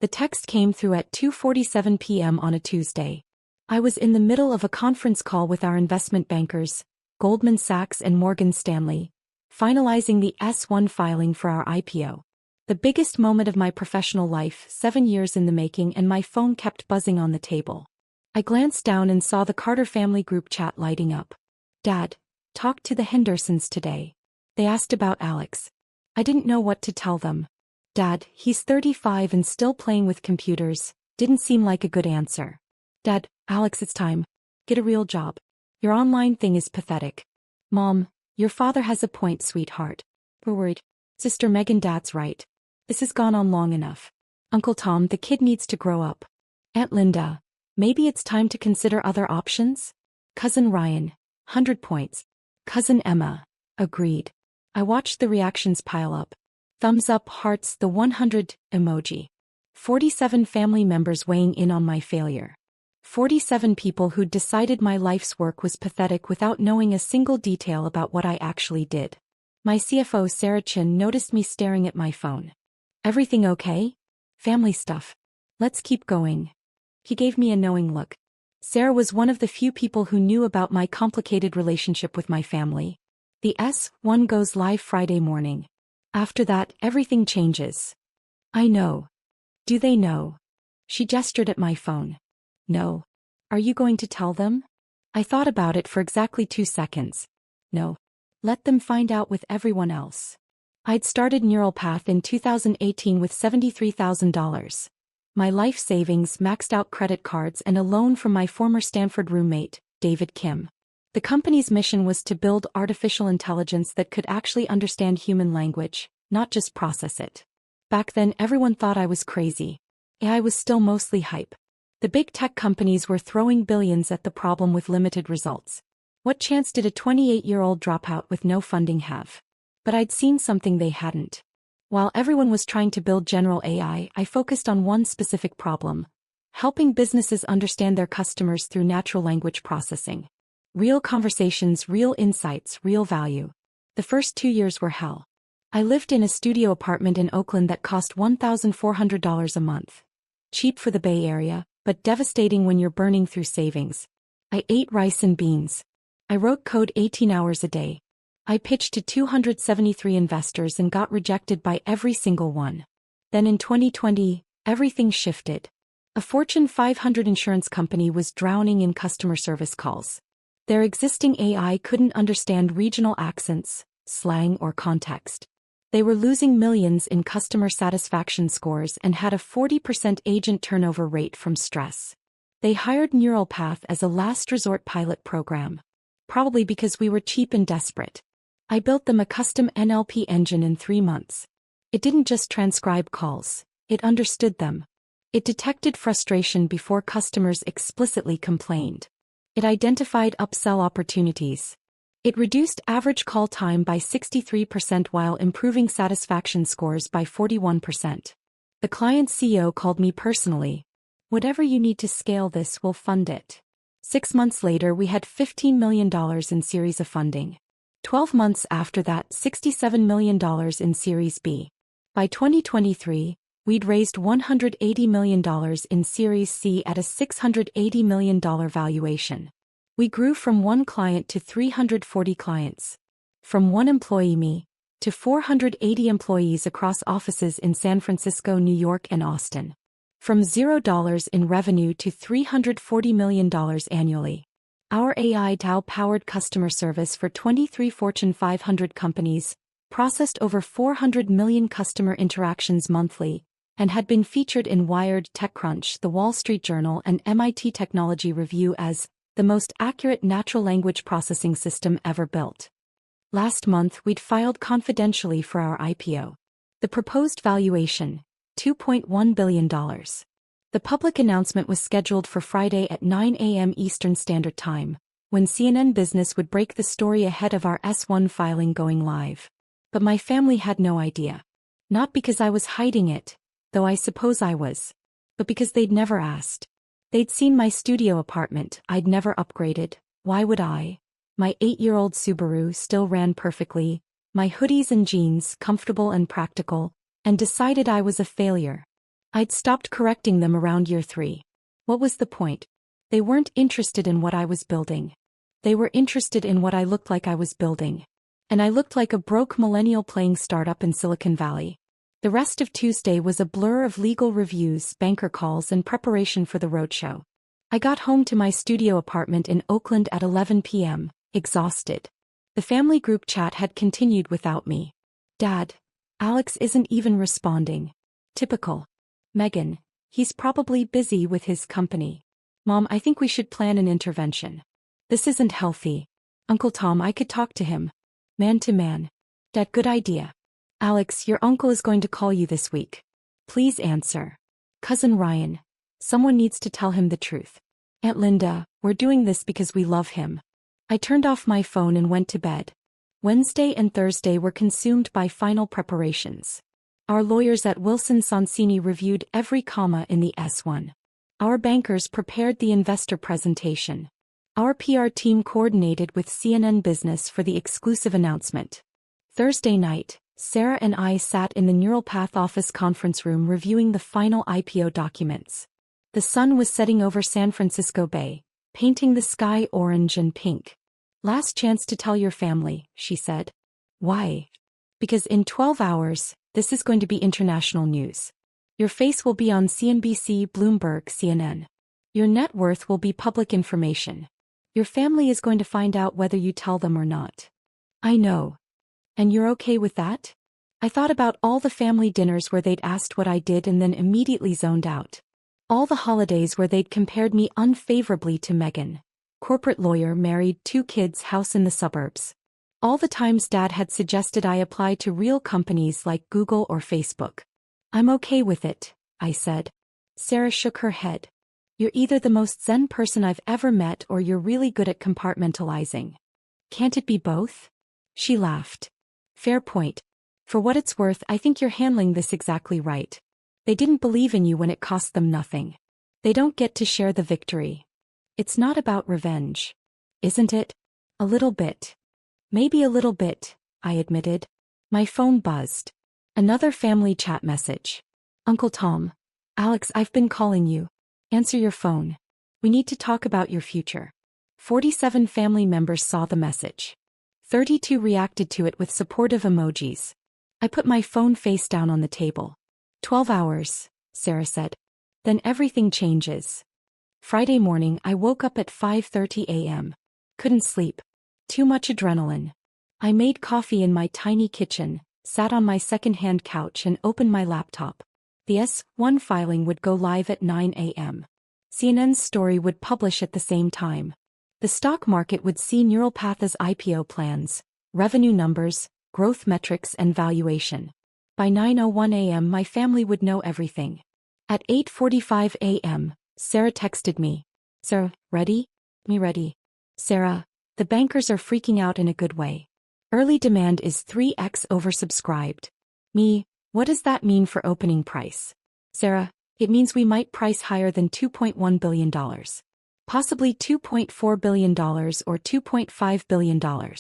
The text came through at 2:47 p.m. on a Tuesday. I was in the middle of a conference call with our investment bankers, Goldman Sachs and Morgan Stanley, finalizing the S-1 filing for our IPO. The biggest moment of my professional life, 7 years in the making, and my phone kept buzzing on the table. I glanced down and saw the Carter family group chat lighting up. "Dad, talked to the Hendersons today. They asked about Alex. I didn't know what to tell them. Dad, he's 35 and still playing with computers, didn't seem like a good answer. Dad, Alex, it's time. Get a real job. Your online thing is pathetic. Mom, your father has a point, sweetheart. We're worried. Sister Megan, Dad's right. This has gone on long enough. Uncle Tom, the kid needs to grow up. Aunt Linda, maybe it's time to consider other options? Cousin Ryan, 100 points. Cousin Emma, agreed." I watched the reactions pile up. Thumbs up, hearts, the 100 emoji. 47 family members weighing in on my failure. 47 people who'd decided my life's work was pathetic without knowing a single detail about what I actually did. My CFO Sarah Chin noticed me staring at my phone. "Everything okay?" "Family stuff. Let's keep going." He gave me a knowing look. Sarah was one of the few people who knew about my complicated relationship with my family. The S-1 goes live Friday morning. After that, everything changes. I know. Do they know? She gestured at my phone. No. Are you going to tell them? I thought about it for exactly 2 seconds. No. Let them find out with everyone else. I'd started Neural Path in 2018 with $73,000. My life savings, maxed out credit cards, and a loan from my former Stanford roommate, David Kim. The company's mission was to build artificial intelligence that could actually understand human language, not just process it. Back then, everyone thought I was crazy. AI was still mostly hype. The big tech companies were throwing billions at the problem with limited results. What chance did a 28-year-old dropout with no funding have? But I'd seen something they hadn't. While everyone was trying to build general AI, I focused on one specific problem: helping businesses understand their customers through natural language processing. Real conversations, real insights, real value. The first 2 years were hell. I lived in a studio apartment in Oakland that cost $1,400 a month. Cheap for the Bay Area, but devastating when you're burning through savings. I ate rice and beans. I wrote code 18 hours a day. I pitched to 273 investors and got rejected by every single one. Then in 2020, everything shifted. A Fortune 500 insurance company was drowning in customer service calls. Their existing AI couldn't understand regional accents, slang, or context. They were losing millions in customer satisfaction scores and had a 40% agent turnover rate from stress. They hired Neural Path as a last resort pilot program. Probably because we were cheap and desperate. I built them a custom NLP engine in 3 months. It didn't just transcribe calls, it understood them. It detected frustration before customers explicitly complained. It identified upsell opportunities. It reduced average call time by 63% while improving satisfaction scores by 41%. The client's CEO called me personally. "Whatever you need to scale this, we'll fund it." 6 months later, we had $15 million in Series A funding. 12 months after that, $67 million in Series B. By 2023, we'd raised $180 million in Series C at a $680 million valuation. We grew from 1 client to 340 clients. From 1 employee, me, to 480 employees across offices in San Francisco, New York, and Austin. From $0 in revenue to $340 million annually. Our AI DAO-powered customer service for 23 Fortune 500 companies, processed over 400 million customer interactions monthly, and had been featured in Wired, TechCrunch, The Wall Street Journal, and MIT Technology Review as the most accurate natural language processing system ever built. Last month, we'd filed confidentially for our IPO. The proposed valuation, $2.1 billion. The public announcement was scheduled for Friday at 9 a.m. Eastern Standard Time, when CNN Business would break the story ahead of our S-1 filing going live. But my family had no idea. Not because I was hiding it, though I suppose I was, but because they'd never asked. They'd seen my studio apartment I'd never upgraded. Why would I? My 8-year-old Subaru still ran perfectly, my hoodies and jeans comfortable and practical, and decided I was a failure. I'd stopped correcting them around year 3. What was the point? They weren't interested in what I was building. They were interested in what I looked like I was building. And I looked like a broke millennial playing startup in Silicon Valley. The rest of Tuesday was a blur of legal reviews, banker calls, and preparation for the roadshow. I got home to my studio apartment in Oakland at 11 p.m., exhausted. The family group chat had continued without me. Dad, Alex isn't even responding. Typical. Megan, he's probably busy with his company. Mom, I think we should plan an intervention. This isn't healthy. Uncle Tom, I could talk to him. Man to man. Dad, good idea. Alex, your uncle is going to call you this week. Please answer. Cousin Ryan, someone needs to tell him the truth. Aunt Linda, we're doing this because we love him. I turned off my phone and went to bed. Wednesday and Thursday were consumed by final preparations. Our lawyers at Wilson Sonsini reviewed every comma in the S1. Our bankers prepared the investor presentation. Our PR team coordinated with CNN Business for the exclusive announcement. Thursday night, Sarah and I sat in the Neural Path office conference room reviewing the final IPO documents. The sun was setting over San Francisco Bay, painting the sky orange and pink. Last chance to tell your family, she said. Why? Because in 12 hours, this is going to be international news. Your face will be on CNBC, Bloomberg, CNN. Your net worth will be public information. Your family is going to find out whether you tell them or not. I know. And you're okay with that? I thought about all the family dinners where they'd asked what I did and then immediately zoned out. All the holidays where they'd compared me unfavorably to Megan. Corporate lawyer, married, 2 kids, house in the suburbs. All the times Dad had suggested I apply to real companies like Google or Facebook. I'm okay with it, I said. Sarah shook her head. You're either the most zen person I've ever met or you're really good at compartmentalizing. Can't it be both? She laughed. Fair point. For what it's worth, I think you're handling this exactly right. They didn't believe in you when it cost them nothing. They don't get to share the victory. It's not about revenge. Isn't it? A little bit. Maybe a little bit, I admitted. My phone buzzed. Another family chat message. Uncle Tom. Alex, I've been calling you. Answer your phone. We need to talk about your future. 47 family members saw the message. 32 reacted to it with supportive emojis. I put my phone face down on the table. 12 hours, Sarah said. Then everything changes. Friday morning, I woke up at 5:30 a.m. Couldn't sleep. Too much adrenaline. I made coffee in my tiny kitchen, sat on my second-hand couch and opened my laptop. The S1 filing would go live at 9 a.m. CNN's story would publish at the same time. The stock market would see Neural Path's IPO plans, revenue numbers, growth metrics and valuation. By 9:01 a.m. my family would know everything. At 8:45 a.m., Sarah texted me. Sarah, ready? Me ready. Sarah, the bankers are freaking out in a good way. Early demand is 3x oversubscribed. Me, what does that mean for opening price? Sarah, it means we might price higher than $2.1 billion. Possibly $2.4 billion or $2.5 billion.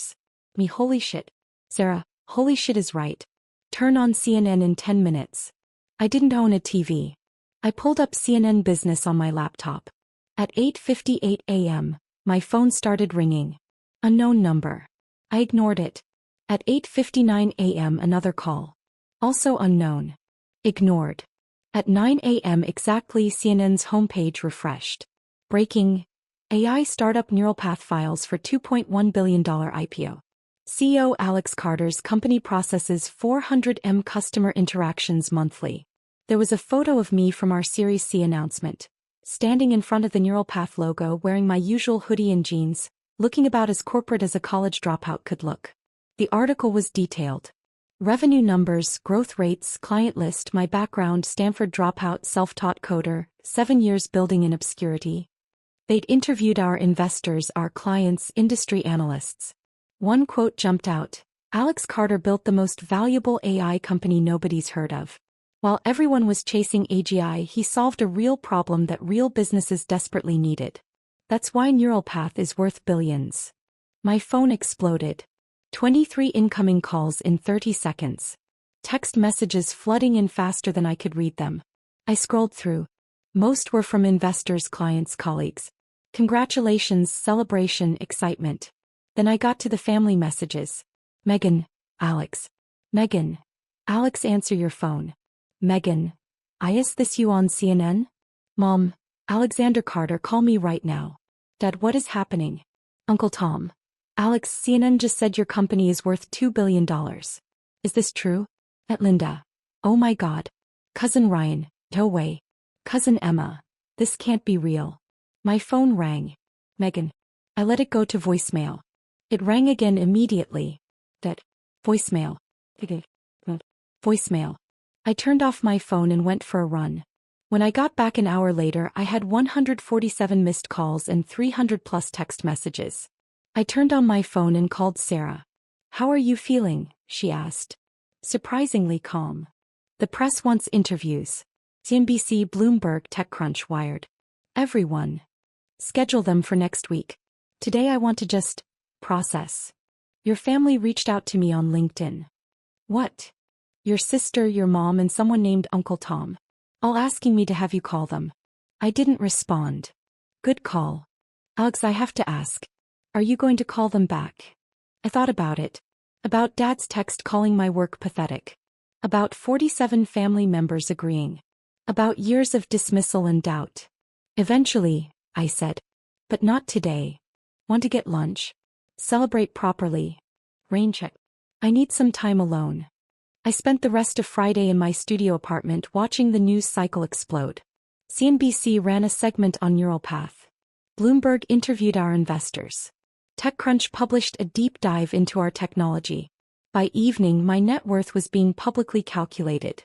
Me, holy shit. Sarah, holy shit is right. Turn on CNN in 10 minutes. I didn't own a TV. I pulled up CNN Business on my laptop. At 8:58 a.m., my phone started ringing. Unknown number. I ignored it. At 8:59 a.m. another call. Also unknown. Ignored. At 9 a.m. exactly CNN's homepage refreshed. Breaking. AI startup Neural Path files for $2.1 billion IPO. CEO Alex Carter's company processes 400M customer interactions monthly. There was a photo of me from our Series C announcement, standing in front of the Neural Path logo wearing my usual hoodie and jeans, looking about as corporate as a college dropout could look. The article was detailed. Revenue numbers, growth rates, client list, my background, Stanford dropout, self-taught coder, 7 years building in obscurity. They'd interviewed our investors, our clients, industry analysts. One quote jumped out. Alex Carter built the most valuable AI company nobody's heard of. While everyone was chasing AGI, he solved a real problem that real businesses desperately needed. That's why Neural Path is worth billions. My phone exploded. 23 incoming calls in 30 seconds. Text messages flooding in faster than I could read them. I scrolled through. Most were from investors, clients, colleagues. Congratulations, celebration, excitement. Then I got to the family messages. Megan, Alex. Megan, Alex, answer your phone. Megan, is this you on CNN? Mom, Alexander Carter, call me right now. Dad, what is happening? Uncle Tom. Alex, CNN just said your company is worth $2 billion. Is this true? At Linda. Oh my God. Cousin Ryan, no way. Cousin Emma. This can't be real. My phone rang. Megan. I let it go to voicemail. It rang again immediately. Dad. Voicemail. Voicemail. I turned off my phone and went for a run. When I got back an hour later, I had 147 missed calls and 300 plus text messages. I turned on my phone and called Sarah. How are you feeling? She asked. Surprisingly calm. The press wants interviews. CNBC, Bloomberg, TechCrunch, Wired. Everyone. Schedule them for next week. Today I want to just process. Your family reached out to me on LinkedIn. What? Your sister, your mom, and someone named Uncle Tom. All asking me to have you call them. I didn't respond. Good call. Alex, I have to ask. Are you going to call them back? I thought about it. About Dad's text calling my work pathetic. About 47 family members agreeing. About years of dismissal and doubt. Eventually, I said. But not today. Want to get lunch? Celebrate properly. Rain check. I need some time alone. I spent the rest of Friday in my studio apartment watching the news cycle explode. CNBC ran a segment on neural path. Bloomberg interviewed our investors. TechCrunch published a deep dive into our technology. By evening, my net worth was being publicly calculated.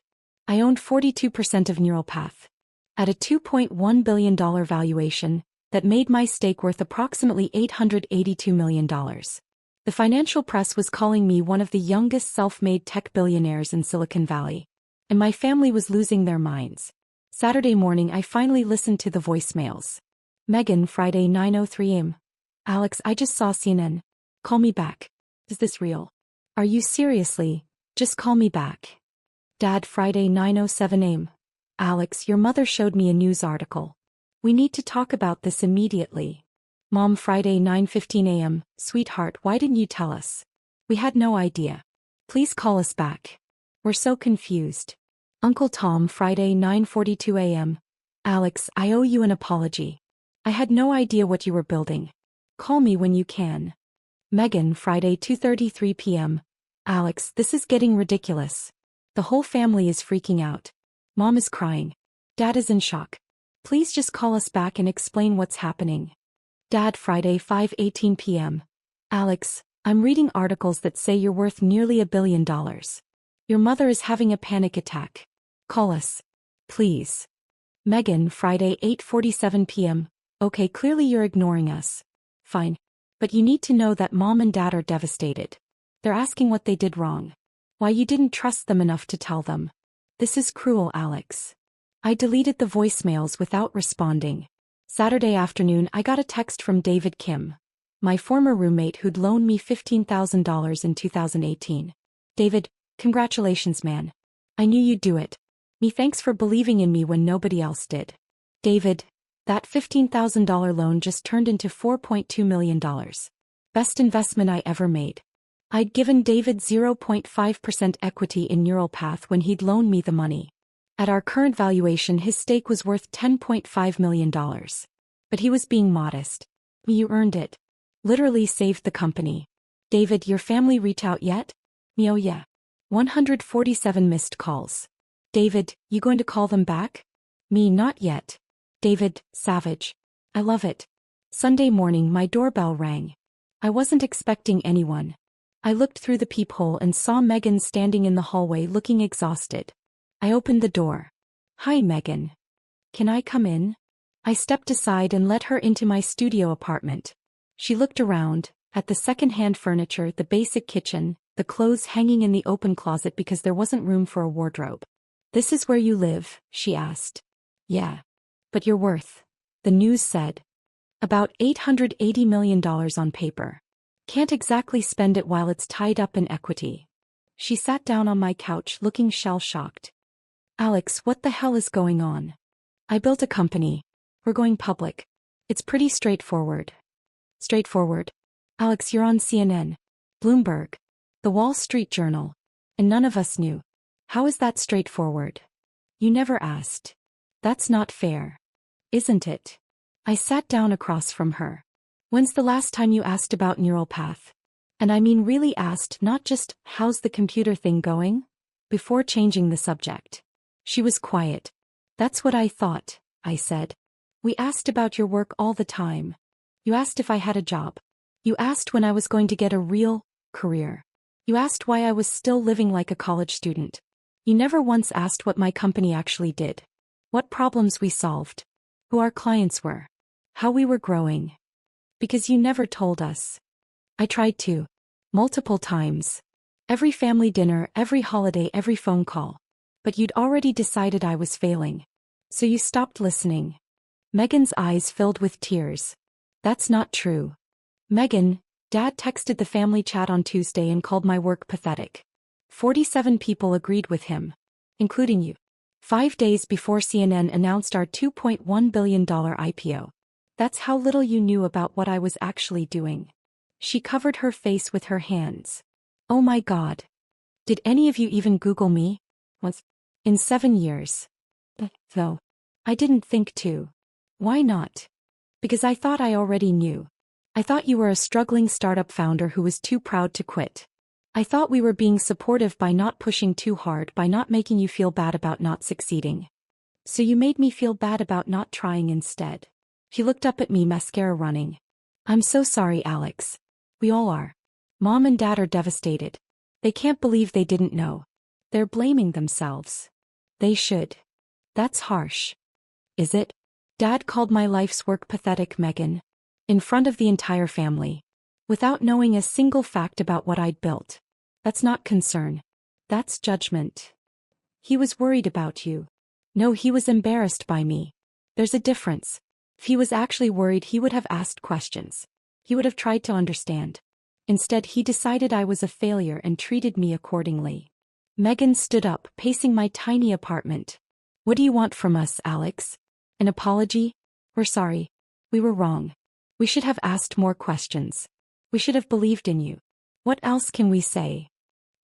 I owned 42% of Neural Path. At a $2.1 billion valuation, that made my stake worth approximately $882 million. The financial press was calling me one of the youngest self-made tech billionaires in Silicon Valley. And my family was losing their minds. Saturday morning, I finally listened to the voicemails. Megan, Friday 9:03 a.m. Alex, I just saw CNN. Call me back. Is this real? Are you seriously? Just call me back. Dad, Friday 9:07 a.m. Alex, your mother showed me a news article. We need to talk about this immediately. Mom, Friday 9:15 a.m. Sweetheart, why didn't you tell us? We had no idea. Please call us back. We're so confused. Uncle Tom, Friday 9:42 a.m. Alex, I owe you an apology. I had no idea what you were building. Call me when you can. Megan, Friday 2:33 p.m. Alex, this is getting ridiculous. The whole family is freaking out. Mom is crying. Dad is in shock. Please just call us back and explain what's happening. Dad, Friday 5:18 p.m. Alex, I'm reading articles that say you're worth nearly $1 billion. Your mother is having a panic attack. Call us. Please. Megan, Friday 8:47 p.m. Okay, clearly you're ignoring us. Fine. But you need to know that Mom and Dad are devastated. They're asking what they did wrong. Why you didn't trust them enough to tell them. This is cruel, Alex. I deleted the voicemails without responding. Saturday afternoon, I got a text from David Kim, my former roommate who'd loaned me $15,000 in 2018. David, congratulations, man. I knew you'd do it. Thanks for believing in me when nobody else did. David, that $15,000 loan just turned into $4.2 million. Best investment I ever made. I'd given David 0.5% equity in Neural Path when he'd loaned me the money. At our current valuation, his stake was worth $10.5 million. But he was being modest. You earned it. Literally saved the company. David, your family reach out yet? Me, oh yeah. 147 missed calls. David, you going to call them back? Me, not yet. David, savage. I love it. Sunday morning, my doorbell rang. I wasn't expecting anyone. I looked through the peephole and saw Megan standing in the hallway looking exhausted. I opened the door. Hi, Megan. Can I come in? I stepped aside and let her into my studio apartment. She looked around, at the second-hand furniture, the basic kitchen, the clothes hanging in the open closet because there wasn't room for a wardrobe. This is where you live? She asked. Yeah. But you're worth, the news said, about $880 million on paper. Can't exactly spend it while it's tied up in equity. She sat down on my couch looking shell-shocked. Alex, what the hell is going on? I built a company. We're going public. It's pretty straightforward. Straightforward? Alex, you're on CNN, Bloomberg, the Wall Street Journal, and none of us knew. How is that straightforward? You never asked. That's not fair. Isn't it? I sat down across from her. When's the last time you asked about neural path? And I mean really asked, not just, how's the computer thing going? Before changing the subject. She was quiet. That's what I thought, I said. We asked about your work all the time. You asked if I had a job. You asked when I was going to get a real career. You asked why I was still living like a college student. You never once asked what my company actually did. What problems we solved. Who our clients were. How we were growing. Because you never told us. I tried to. Multiple times. Every family dinner, every holiday, every phone call. But you'd already decided I was failing. So you stopped listening. Megan's eyes filled with tears. That's not true. Megan, Dad texted the family chat on Tuesday and called my work pathetic. 47 people agreed with him. Including you. 5 days before CNN announced our $2.1 billion IPO. That's how little you knew about what I was actually doing. She covered her face with her hands. Oh my God. Did any of you even Google me? Once. In 7 years. Though. I didn't think to. Why not? Because I thought I already knew. I thought you were a struggling startup founder who was too proud to quit. I thought we were being supportive by not pushing too hard, by not making you feel bad about not succeeding. So you made me feel bad about not trying instead. He looked up at me, mascara running. I'm so sorry, Alex. We all are. Mom and Dad are devastated. They can't believe they didn't know. They're blaming themselves. They should. That's harsh. Is it? Dad called my life's work pathetic, Megan. In front of the entire family. Without knowing a single fact about what I'd built. That's not concern. That's judgment. He was worried about you. No, he was embarrassed by me. There's a difference. If he was actually worried, he would have asked questions. He would have tried to understand. Instead, he decided I was a failure and treated me accordingly. Megan stood up, pacing my tiny apartment. What do you want from us, Alex? An apology? We're sorry. We were wrong. We should have asked more questions. We should have believed in you. What else can we say?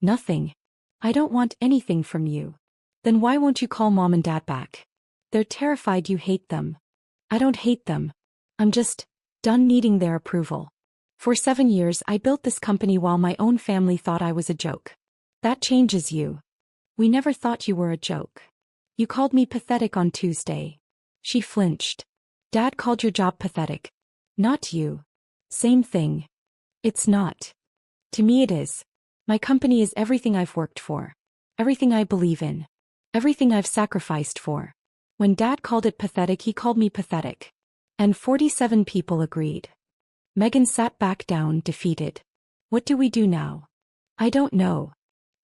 Nothing. I don't want anything from you. Then why won't you call Mom and Dad back? They're terrified you hate them. I don't hate them. I'm just done needing their approval. For 7 years I built this company while my own family thought I was a joke. That changes you. We never thought you were a joke. You called me pathetic on Tuesday. She flinched. Dad called your job pathetic. Not you. Same thing. It's not. To me it is. My company is everything I've worked for. Everything I believe in. Everything I've sacrificed for. When Dad called it pathetic, he called me pathetic. And 47 people agreed. Megan sat back down, defeated. What do we do now? I don't know.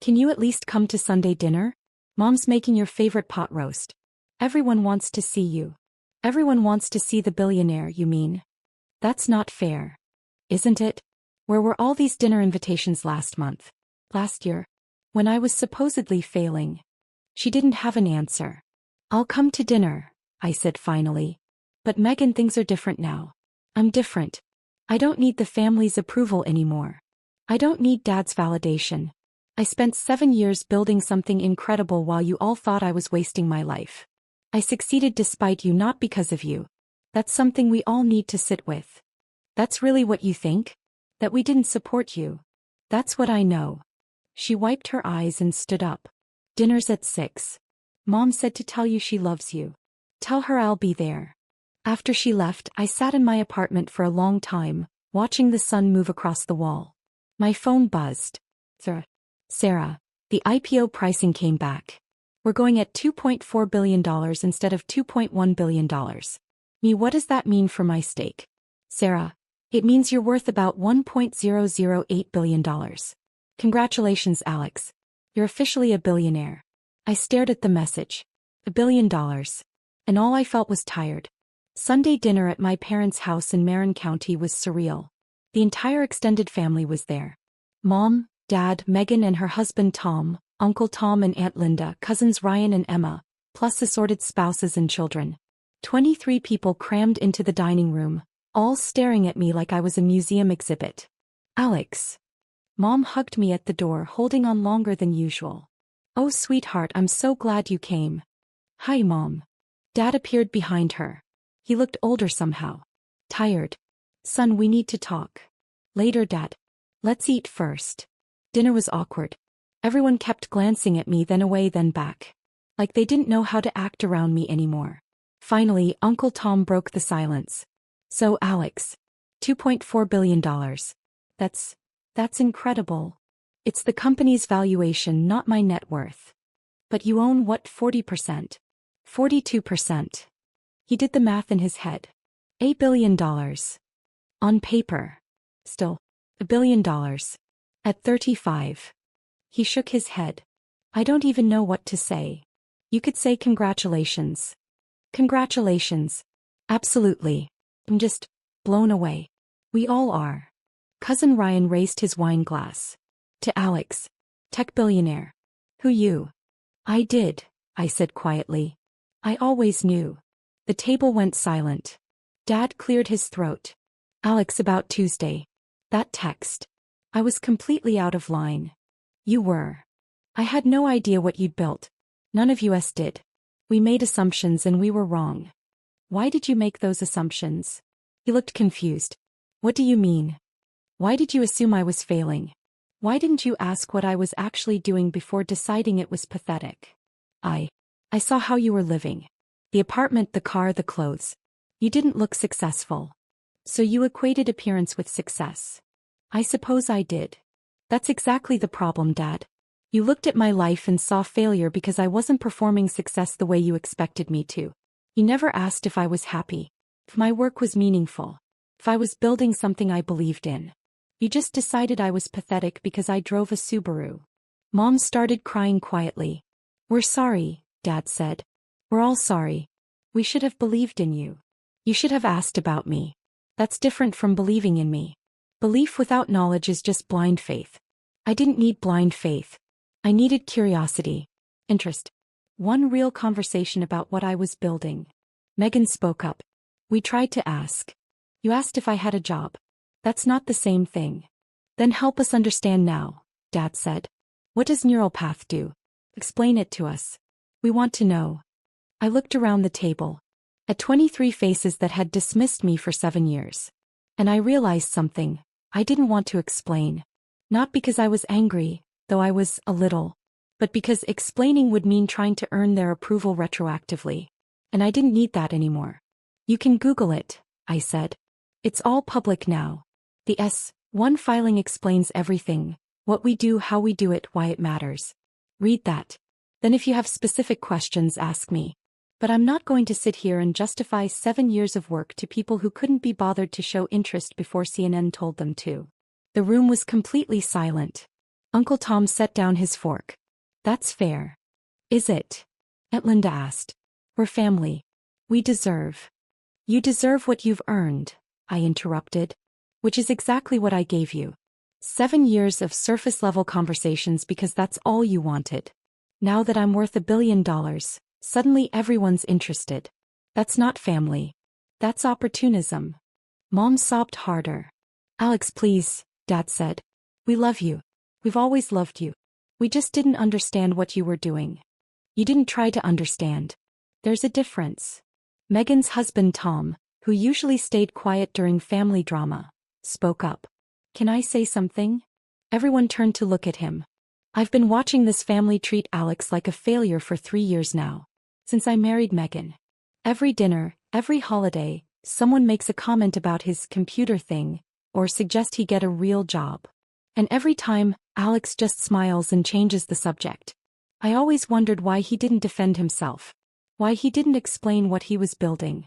Can you at least come to Sunday dinner? Mom's making your favorite pot roast. Everyone wants to see you. Everyone wants to see the billionaire, you mean? That's not fair. Isn't it? Where were all these dinner invitations last month? Last year? When I was supposedly failing. She didn't have an answer. I'll come to dinner, I said finally. But Megan, things are different now. I'm different. I don't need the family's approval anymore. I don't need Dad's validation. I spent 7 years building something incredible while you all thought I was wasting my life. I succeeded despite you, not because of you. That's something we all need to sit with. That's really what you think? That we didn't support you? That's what I know. She wiped her eyes and stood up. Dinner's at 6. Mom said to tell you she loves you. Tell her I'll be there. After she left, I sat in my apartment for a long time, watching the sun move across the wall. My phone buzzed. Sarah, the IPO pricing came back. We're going at $2.4 billion instead of $2.1 billion. Me, what does that mean for my stake? Sarah, it means you're worth about $1.008 billion. Congratulations, Alex. You're officially a billionaire. I stared at the message. $1 billion. And all I felt was tired. Sunday dinner at my parents' house in Marin County was surreal. The entire extended family was there. Mom, Dad, Megan and her husband Tom, Uncle Tom and Aunt Linda, cousins Ryan and Emma, plus assorted spouses and children. 23 people crammed into the dining room, all staring at me like I was a museum exhibit. Alex. Mom hugged me at the door, holding on longer than usual. Oh, sweetheart, I'm so glad you came. Hi, Mom. Dad appeared behind her. He looked older somehow. Tired. Son, we need to talk. Later, Dad. Let's eat first. Dinner was awkward. Everyone kept glancing at me, then away, then back. Like they didn't know how to act around me anymore. Finally, Uncle Tom broke the silence. So, Alex. $2.4 billion. That's incredible. It's the company's valuation, not my net worth. But you own what, 40%? 42%. He did the math in his head. $8 billion. On paper. Still, $1 billion. At 35. He shook his head. I don't even know what to say. You could say congratulations. Congratulations. Absolutely. I'm just blown away. We all are. Cousin Ryan raised his wine glass. To Alex. Tech billionaire. Who you? I did, I said quietly. I always knew. The table went silent. Dad cleared his throat. Alex, about Tuesday. That text. I was completely out of line. You were. I had no idea what you'd built. None of us did. We made assumptions and we were wrong. Why did you make those assumptions? He looked confused. What do you mean? Why did you assume I was failing? Why didn't you ask what I was actually doing before deciding it was pathetic? I saw how you were living. The apartment, the car, the clothes. You didn't look successful. So you equated appearance with success. I suppose I did. That's exactly the problem, Dad. You looked at my life and saw failure because I wasn't performing success the way you expected me to. You never asked if I was happy, if my work was meaningful, if I was building something I believed in. You just decided I was pathetic because I drove a Subaru. Mom started crying quietly. We're sorry, Dad said. We're all sorry. We should have believed in you. You should have asked about me. That's different from believing in me. Belief without knowledge is just blind faith. I didn't need blind faith. I needed curiosity, interest. One real conversation about what I was building. Megan spoke up. We tried to ask. You asked if I had a job. That's not the same thing. Then help us understand now, Dad said. What does neural path do? Explain it to us. We want to know. I looked around the table. At 23 faces that had dismissed me for 7 years. And I realized something. I didn't want to explain. Not because I was angry, though I was a little, but because explaining would mean trying to earn their approval retroactively. And I didn't need that anymore. You can Google it, I said. It's all public now. The S1 filing explains everything, what we do, how we do it, why it matters. Read that. Then if you have specific questions, ask me. But I'm not going to sit here and justify 7 years of work to people who couldn't be bothered to show interest before CNN told them to. The room was completely silent. Uncle Tom set down his fork. That's fair. Is it? Aunt Linda asked. We're family. We deserve. You deserve what you've earned, I interrupted. Which is exactly what I gave you. 7 years of surface-level conversations because that's all you wanted. Now that I'm worth $1 billion, suddenly everyone's interested. That's not family. That's opportunism. Mom sobbed harder. Alex, please, Dad said. We love you. We've always loved you. We just didn't understand what you were doing. You didn't try to understand. There's a difference. Megan's husband Tom, who usually stayed quiet during family drama, spoke up. Can I say something? Everyone turned to look at him. I've been watching this family treat Alex like a failure for 3 years now. Since I married Megan. Every dinner, every holiday, someone makes a comment about his computer thing, or suggest he get a real job. And every time, Alex just smiles and changes the subject. I always wondered why he didn't defend himself. Why he didn't explain what he was building.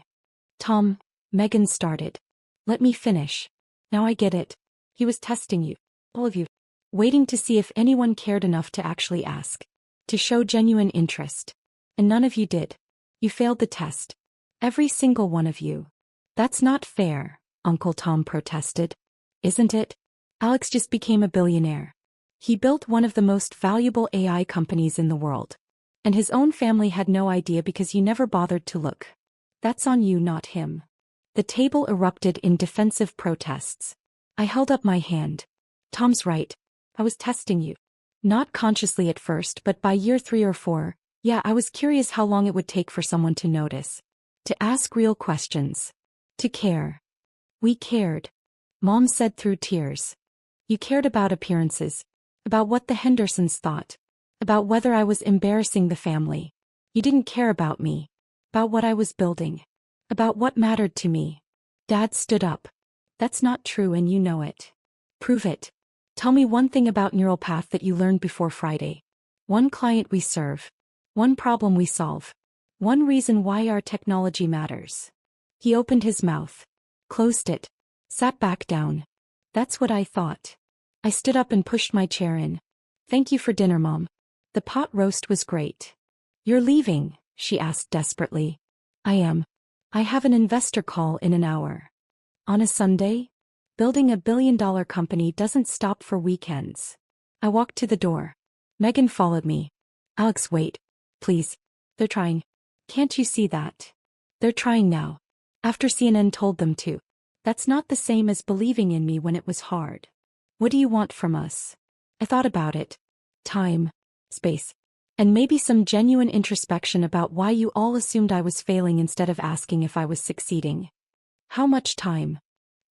Tom, Megan started. Let me finish. Now I get it. He was testing you. All of you. Waiting to see if anyone cared enough to actually ask. To show genuine interest. And none of you did. You failed the test. Every single one of you. That's not fair, Uncle Tom protested. Isn't it? Alex just became a billionaire. He built one of the most valuable AI companies in the world. And his own family had no idea because you never bothered to look. That's on you, not him. The table erupted in defensive protests. I held up my hand. Tom's right. I was testing you. Not consciously at first, but by year 3 or 4, yeah, I was curious how long it would take for someone to notice. To ask real questions. To care. We cared. Mom said through tears. You cared about appearances. About what the Hendersons thought. About whether I was embarrassing the family. You didn't care about me. About what I was building. About what mattered to me. Dad stood up. That's not true and you know it. Prove it. Tell me one thing about neural path that you learned before Friday. One client we serve. One problem we solve. One reason why our technology matters. He opened his mouth. Closed it. Sat back down. That's what I thought. I stood up and pushed my chair in. Thank you for dinner, Mom. The pot roast was great. You're leaving, she asked desperately. I am. I have an investor call in an hour. On a Sunday? Building $1 billion company doesn't stop for weekends. I walked to the door. Megan followed me. Alex, wait. Please. They're trying. Can't you see that? They're trying now. After CNN told them to. That's not the same as believing in me when it was hard. What do you want from us? I thought about it. Time. Space. And maybe some genuine introspection about why you all assumed I was failing instead of asking if I was succeeding. How much time?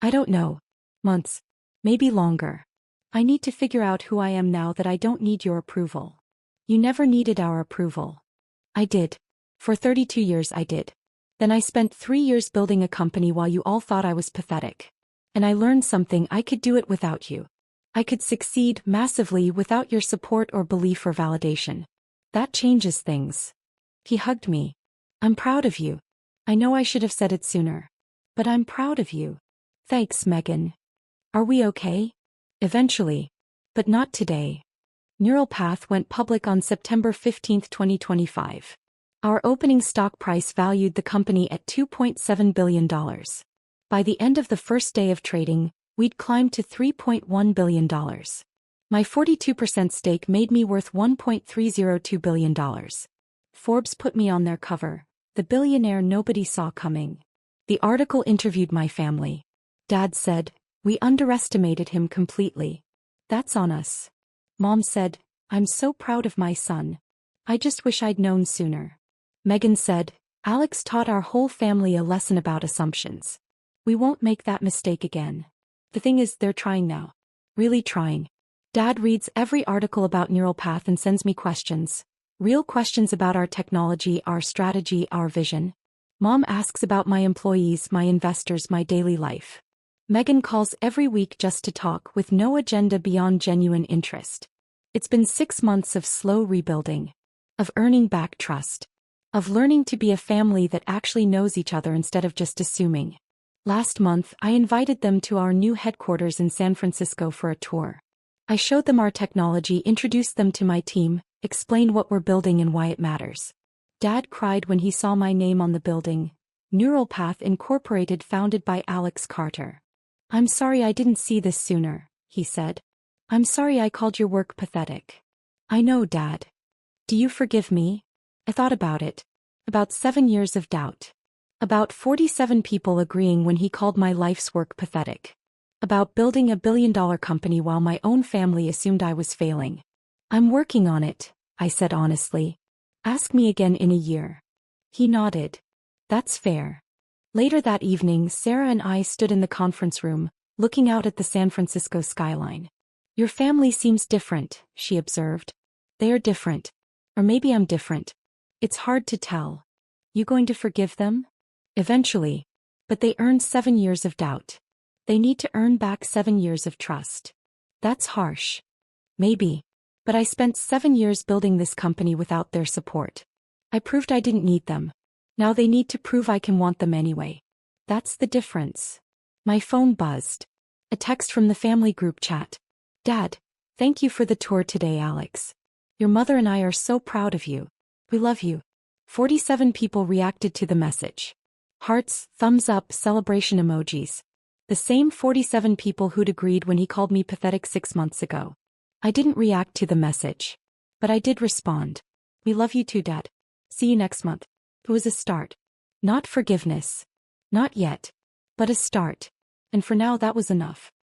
I don't know. Months. Maybe longer. I need to figure out who I am now that I don't need your approval. You never needed our approval. I did. For 32 years I did. Then I spent 3 years building a company while you all thought I was pathetic. And I learned something: I could do it without you. I could succeed massively without your support or belief or validation. That changes things. He hugged me. I'm proud of you. I know I should have said it sooner. But I'm proud of you. Thanks, Megan. Are we okay? Eventually. But not today. Neural Path went public on September 15, 2025. Our opening stock price valued the company at $2.7 billion. By the end of the first day of trading, we'd climbed to $3.1 billion. My 42% stake made me worth $1.302 billion. Forbes put me on their cover, the billionaire nobody saw coming. The article interviewed my family. Dad said, we underestimated him completely. That's on us. Mom said, I'm so proud of my son. I just wish I'd known sooner. Megan said, Alex taught our whole family a lesson about assumptions. We won't make that mistake again. The thing is, they're trying now. Really trying. Dad reads every article about Neural Path and sends me questions. Real questions about our technology, our strategy, our vision. Mom asks about my employees, my investors, my daily life. Megan calls every week just to talk, with no agenda beyond genuine interest. It's been 6 months of slow rebuilding. Of earning back trust. Of learning to be a family that actually knows each other instead of just assuming. Last month, I invited them to our new headquarters in San Francisco for a tour. I showed them our technology, introduced them to my team, explained what we're building and why it matters. Dad cried when he saw my name on the building. Neural Path Incorporated, founded by Alex Carter. I'm sorry I didn't see this sooner, he said. I'm sorry I called your work pathetic. I know, Dad. Do you forgive me? I thought about it. About 7 years of doubt. About 47 people agreeing when he called my life's work pathetic. About building $1 billion company while my own family assumed I was failing. I'm working on it, I said honestly. Ask me again in a year. He nodded. That's fair. Later that evening, Sarah and I stood in the conference room, looking out at the San Francisco skyline. Your family seems different, she observed. They are different. Or maybe I'm different. It's hard to tell. You going to forgive them? Eventually. But they earned 7 years of doubt. They need to earn back 7 years of trust. That's harsh. Maybe. But I spent 7 years building this company without their support. I proved I didn't need them. Now they need to prove I can want them anyway. That's the difference. My phone buzzed. A text from the family group chat. Dad, thank you for the tour today, Alex. Your mother and I are so proud of you. We love you. 47 people reacted to the message. Hearts, thumbs up, celebration emojis. The same 47 people who'd agreed when he called me pathetic 6 months ago. I didn't react to the message. But I did respond. We love you too, Dad. See you next month. It was a start. Not forgiveness. Not yet. But a start. And for now that was enough.